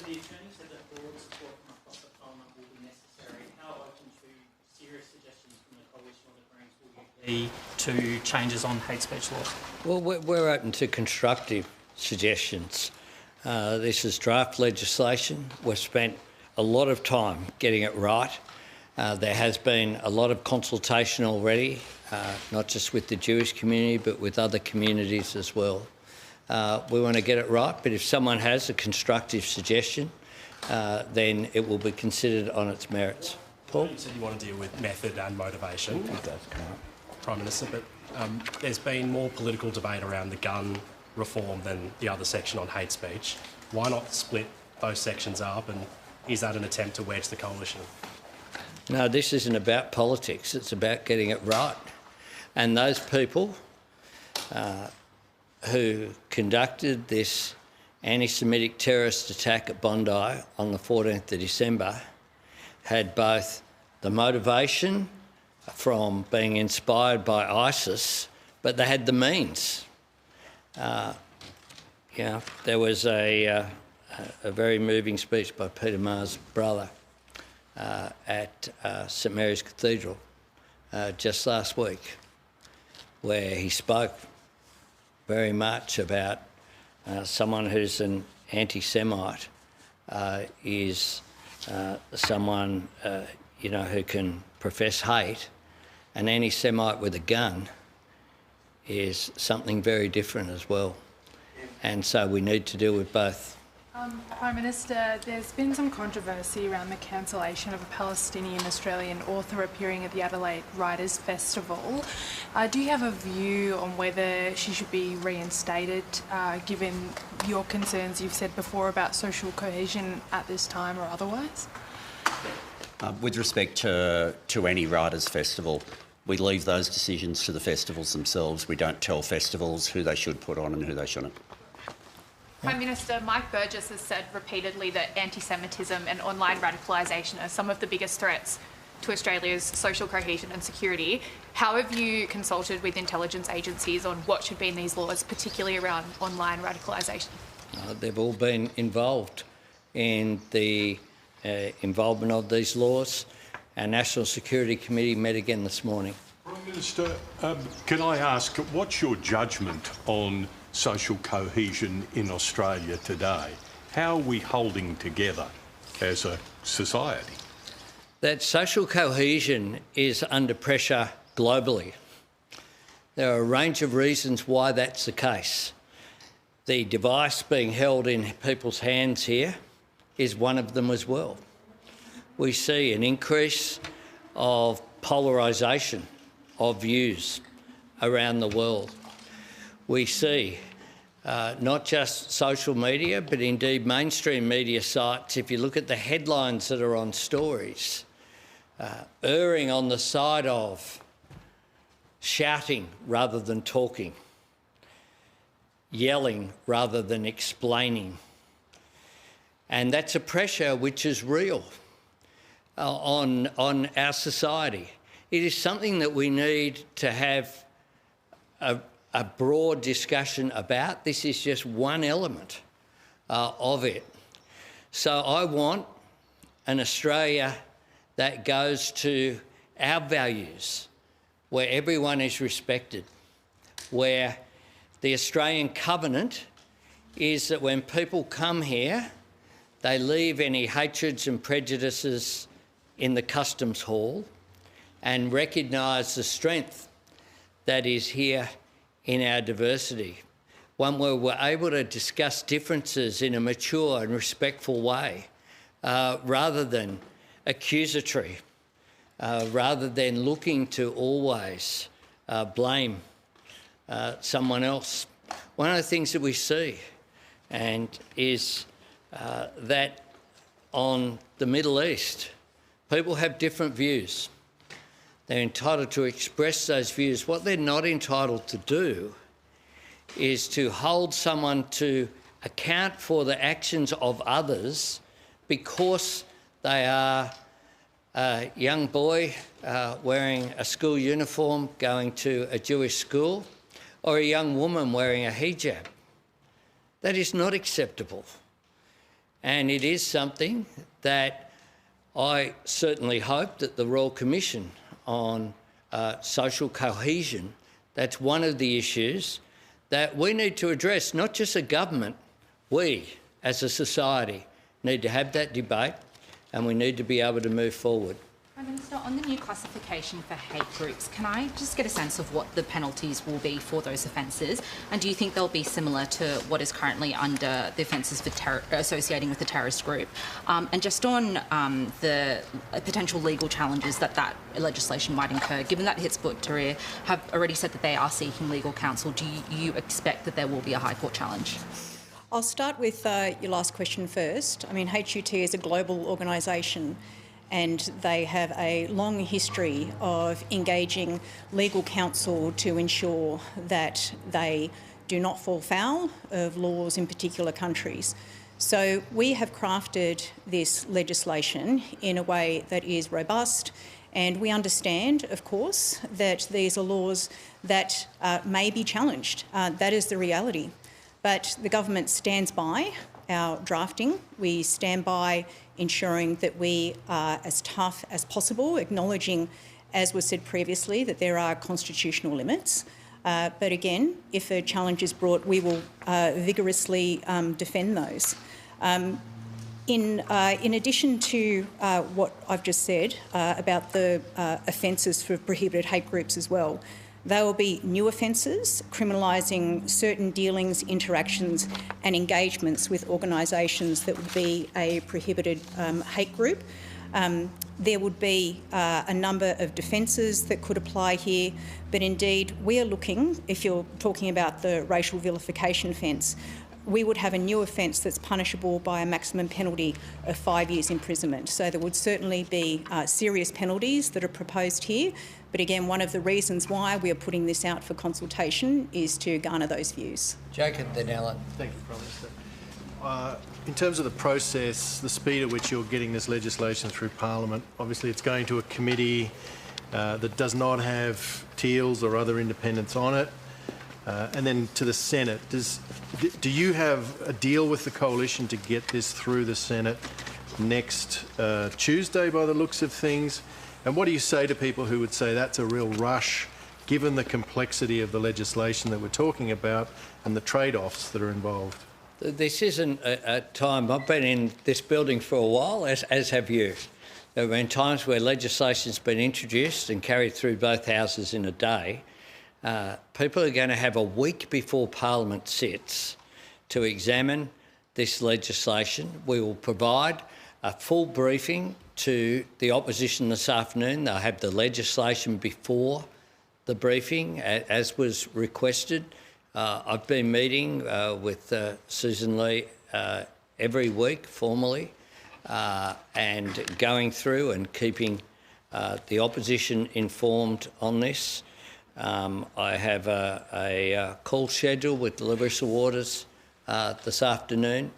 the attorney said that broad support from across the parliament will be necessary. How open to serious suggestions from the coalition or the Greens will you be to changes on hate speech law? Well, we're open to constructive suggestions. This is draft legislation. We've spent a lot of time getting it right. There has been a lot of consultation already, not just with the Jewish community, but with other communities as well. We want to get it right, but if someone has a constructive suggestion, then it will be considered on its merits. Paul? You said you want to deal with method and motivation, Prime Minister, but there's been more political debate around the gun reform than the other section on hate speech. Why not split those sections up, and is that an attempt to wedge the coalition? No, this isn't about politics. It's about getting it right. And those people who conducted this anti-Semitic terrorist attack at Bondi on the 14th of December had both the motivation from being inspired by ISIS, but they had the means. There was a very moving speech by Peter Maher's brother at St Mary's Cathedral just last week, where he spoke very much about someone who's an anti-Semite is someone who can profess hate. An anti-Semite with a gun is something very different as well, and so we need to deal with both. Prime Minister, there's been some controversy around the cancellation of a Palestinian-Australian author appearing at the Adelaide Writers' Festival. Do you have a view on whether she should be reinstated, given your concerns you've said before about social cohesion at this time or otherwise? With respect to any Writers' Festival, we leave those decisions to the festivals themselves. We don't tell festivals who they should put on and who they shouldn't. Prime Minister, Mike Burgess has said repeatedly that anti-Semitism and online radicalisation are some of the biggest threats to Australia's social cohesion and security. How have you consulted with intelligence agencies on what should be in these laws, particularly around online radicalisation? They've all been involved in the involvement of these laws. Our National Security Committee met again this morning. Prime Minister, can I ask, what's your judgment on social cohesion in Australia today? How are we holding together as a society? That social cohesion is under pressure globally. There are a range of reasons why that's the case. The device being held in people's hands here is one of them as well. We see an increase of polarisation of views around the world. We see not just social media, but indeed mainstream media sites, if you look at the headlines that are on stories, erring on the side of shouting rather than talking, yelling rather than explaining. And that's a pressure which is real on our society. It is something that we need to have a broad discussion about. This is just one element of it. So I want an Australia that goes to our values, where everyone is respected, where the Australian covenant is that when people come here, they leave any hatreds and prejudices in the customs hall and recognise the strength that is here in our diversity, one where we're able to discuss differences in a mature and respectful way, rather than accusatory, rather than looking to always blame someone else. One of the things that we see is that on the Middle East, people have different views. They're entitled to express those views. What they're not entitled to do is to hold someone to account for the actions of others because they are a young boy wearing a school uniform going to a Jewish school, or a young woman wearing a hijab. That is not acceptable. And it is something that I certainly hope that the Royal Commission on social cohesion, that's one of the issues that we need to address, not just a government, we as a society need to have that debate and we need to be able to move forward. Prime Minister, on the new classification for hate groups, can I just get a sense of what the penalties will be for those offences? And do you think they'll be similar to what is currently under the offences for associating with a terrorist group? And just on the potential legal challenges that legislation might incur, given that Hizb ut-Tahrir have already said that they are seeking legal counsel, do you expect that there will be a High Court challenge? I'll start with your last question first. I mean, HUT is a global organisation and they have a long history of engaging legal counsel to ensure that they do not fall foul of laws in particular countries. So we have crafted this legislation in a way that is robust, and we understand, of course, that these are laws that may be challenged. That is the reality. But the government stands by our drafting. We stand by ensuring that we are as tough as possible, acknowledging, as was said previously, that there are constitutional limits. But again, if a challenge is brought, we will vigorously defend those. In addition to what I've just said about the offences for prohibited hate groups as well, there will be new offences criminalising certain dealings, interactions and engagements with organisations that would be a prohibited hate group. There would be a number of defences that could apply here, but indeed we are looking, if you're talking about the racial vilification offence, we would have a new offence that's punishable by a maximum penalty of 5 years imprisonment. So there would certainly be serious penalties that are proposed here. But again, one of the reasons why we are putting this out for consultation is to garner those views. Jacob, then Alan. Thank you, Prime Minister. In terms of the process, the speed at which you're getting this legislation through Parliament, obviously it's going to a committee that does not have TEALs or other independents on it. And then to the Senate. Do you have a deal with the coalition to get this through the Senate next Tuesday by the looks of things? And what do you say to people who would say that's a real rush, given the complexity of the legislation that we're talking about and the trade-offs that are involved? This isn't a time. I've been in this building for a while, as have you. There have been times where legislation's been introduced and carried through both houses in a day. People are going to have a week before Parliament sits to examine this legislation. We will provide a full briefing to the opposition this afternoon. They'll have the legislation before the briefing, as was requested. I've been meeting with Susan Lee every week formally and going through and keeping the opposition informed on this. I have a call scheduled with the Larissa Waters this afternoon.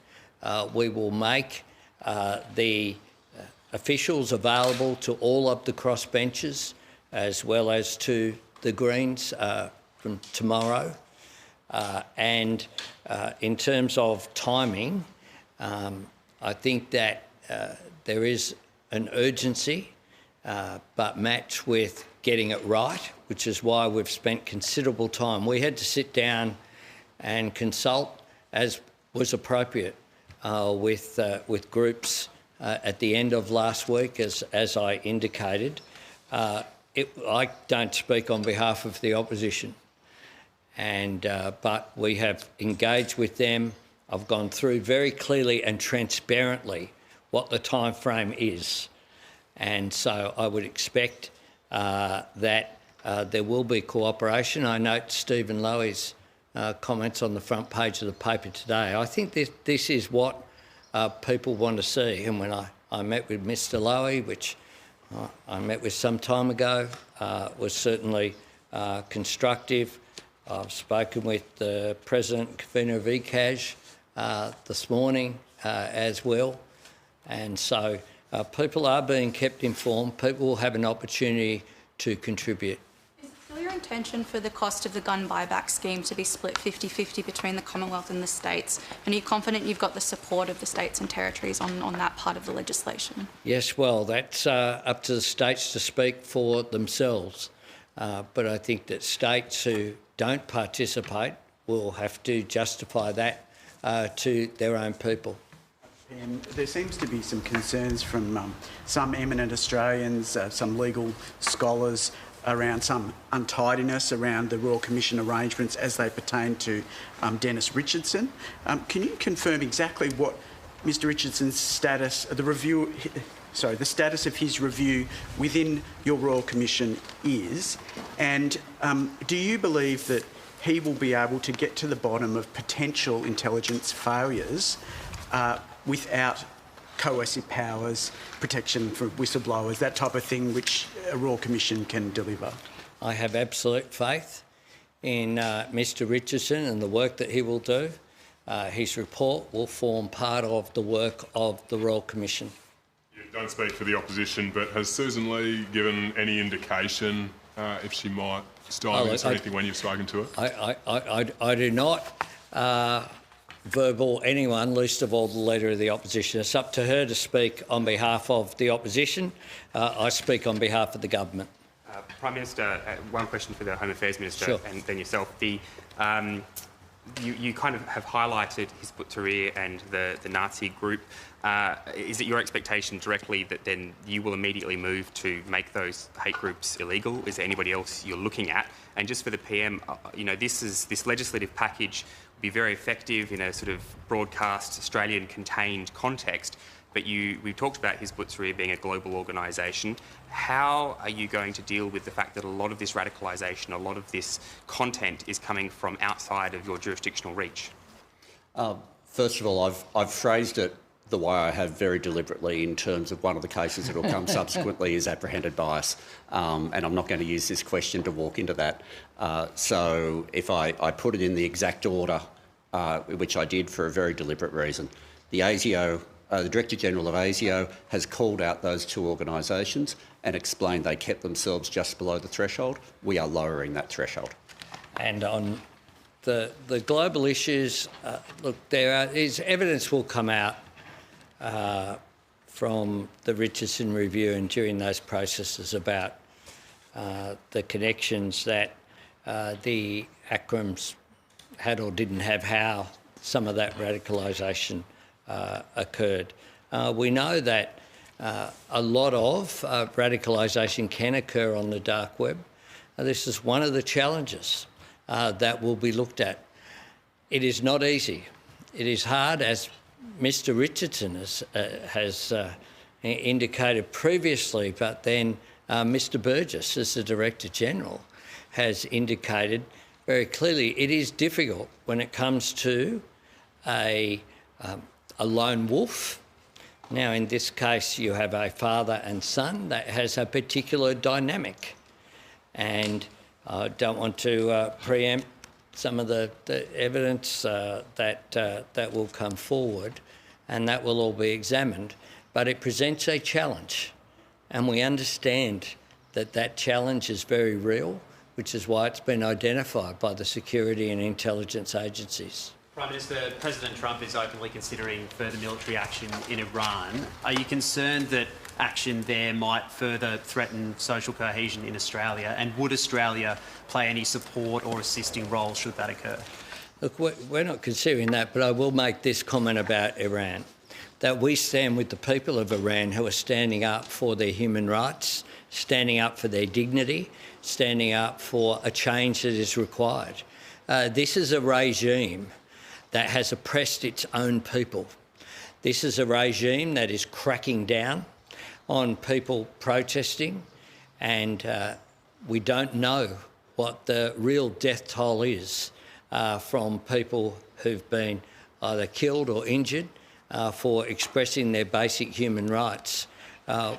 We will make the officials available to all of the crossbenchers as well as to the Greens from tomorrow. And in terms of timing, I think that there is an urgency, but matched with getting it right, which is why we've spent considerable time. We had to sit down and consult, as was appropriate, with groups at the end of last week, as I indicated. I don't speak on behalf of the opposition, but we have engaged with them. I've gone through very clearly and transparently what the time frame is, and so I would expect that there will be cooperation. I note Stephen Lowy's comments on the front page of the paper today. I think this is what people want to see. And when I met with Mr Lowy, which I met with some time ago, was certainly constructive. I've spoken with the President and Convener of ECAJ this morning as well. And so people are being kept informed. People will have an opportunity to contribute. Is it still your intention for the cost of the gun buyback scheme to be split 50-50 between the Commonwealth and the states? And are you confident you've got the support of the states and territories on that part of the legislation? Yes, well, that's up to the states to speak for themselves. But I think that states who don't participate will have to justify that to their own people. There seems to be some concerns from some eminent Australians, some legal scholars, around some untidiness around the Royal Commission arrangements as they pertain to Dennis Richardson. Can you confirm exactly what Mr Richardson's status, the status of his review within your Royal Commission is? And do you believe that he will be able to get to the bottom of potential intelligence failures without coercive powers, protection for whistleblowers, that type of thing which a Royal Commission can deliver? I have absolute faith in Mr Richardson and the work that he will do. His report will form part of the work of the Royal Commission. You don't speak for the opposition, but has Susan Lee given any indication if she might style this or anything when you've spoken to her? I do not verbal anyone, least of all the Leader of the Opposition. It's up to her to speak on behalf of the Opposition. I speak on behalf of the Government. Prime Minister, one question for the Home Affairs Minister, sure. And then yourself. You kind of have highlighted Hizb ut-Tahrir and the Nazi group. Is it your expectation directly that then you will immediately move to make those hate groups illegal? Is there anybody else you're looking at? And just for the PM, this legislative package will be very effective in a sort of broadcast Australian contained context. But we've talked about Hizb ut-Tahrir being a global organisation. How are you going to deal with the fact that a lot of this radicalisation, a lot of this content is coming from outside of your jurisdictional reach? First of all, I've phrased it the way I have very deliberately in terms of one of the cases that will come subsequently is apprehended bias. And I'm not going to use this question to walk into that. So if I put it in the exact order, which I did for a very deliberate reason, the ASIO, the Director-General of ASIO has called out those two organisations and explained they kept themselves just below the threshold. We are lowering that threshold. And on the global issues, look, evidence will come out from the Richardson Review and during those processes about the connections that the Akrams had or didn't have, how some of that radicalisation occurred. We know that a lot of radicalisation can occur on the dark web. This is one of the challenges that will be looked at. It is not easy. It is hard, as Mr Richardson has indicated previously, but then Mr Burgess, as the Director-General, has indicated very clearly it is difficult when it comes to a lone wolf. Now, in this case, you have a father and son that has a particular dynamic. And I don't want to preempt some of the evidence that will come forward, and that will all be examined. But it presents a challenge, and we understand that that challenge is very real, which is why it's been identified by the security and intelligence agencies. Prime Minister, President Trump is openly considering further military action in Iran. Are you concerned that action there might further threaten social cohesion in Australia? And would Australia play any support or assisting role should that occur? Look, we're not considering that, but I will make this comment about Iran, that we stand with the people of Iran who are standing up for their human rights, standing up for their dignity, standing up for a change that is required. This is a regime that has oppressed its own people. This is a regime that is cracking down on people protesting, and we don't know what the real death toll is from people who've been either killed or injured for expressing their basic human rights.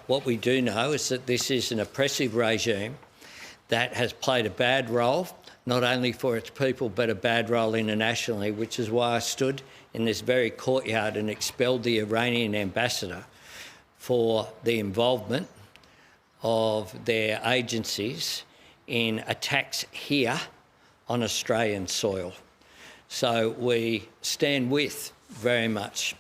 What we do know is that this is an oppressive regime that has played a bad role, not only for its people, but a bad role internationally, which is why I stood in this very courtyard and expelled the Iranian ambassador for the involvement of their agencies in attacks here on Australian soil. So we stand with very much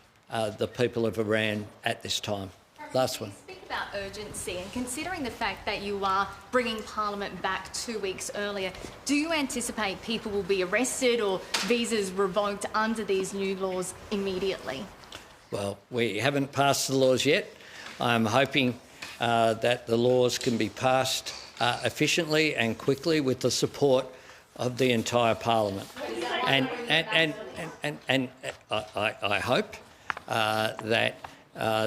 the people of Iran at this time. Last one. Speak about urgency, and considering the fact that you are bringing Parliament back 2 weeks earlier, do you anticipate people will be arrested or visas revoked under these new laws immediately? Well, we haven't passed the laws yet. I'm hoping that the laws can be passed efficiently and quickly with the support of the entire Parliament. And I hope that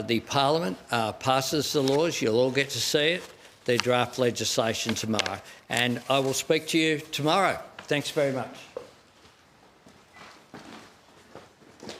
the Parliament passes the laws. You'll all get to see it, the draft legislation tomorrow. And I will speak to you tomorrow. Thanks very much.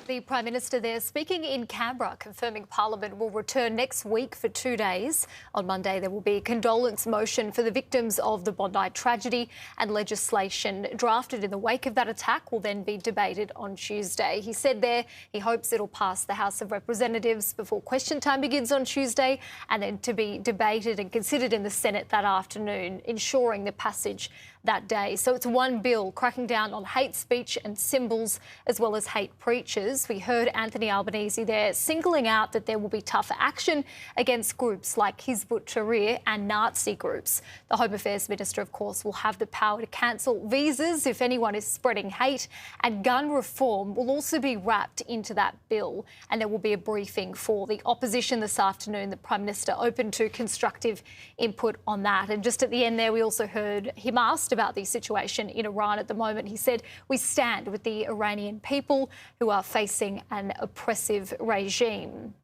The Prime Minister there speaking in Canberra, confirming Parliament will return next week for 2 days. On Monday, there will be a condolence motion for the victims of the Bondi tragedy, and legislation drafted in the wake of that attack will then be debated on Tuesday. He said there he hopes it'll pass the House of Representatives before question time begins on Tuesday, and then to be debated and considered in the Senate that afternoon, ensuring the passage that day. So it's one bill cracking down on hate speech and symbols as well as hate preachers. We heard Anthony Albanese there singling out that there will be tougher action against groups like Hizb ut-Tahrir and Nazi groups. The Home Affairs Minister, of course, will have the power to cancel visas if anyone is spreading hate, and gun reform will also be wrapped into that bill. And there will be a briefing for the opposition this afternoon. The Prime Minister open to constructive input on that. And just at the end there, we also heard him asked about the situation in Iran at the moment. He said, "We stand with the Iranian people who are facing an oppressive regime."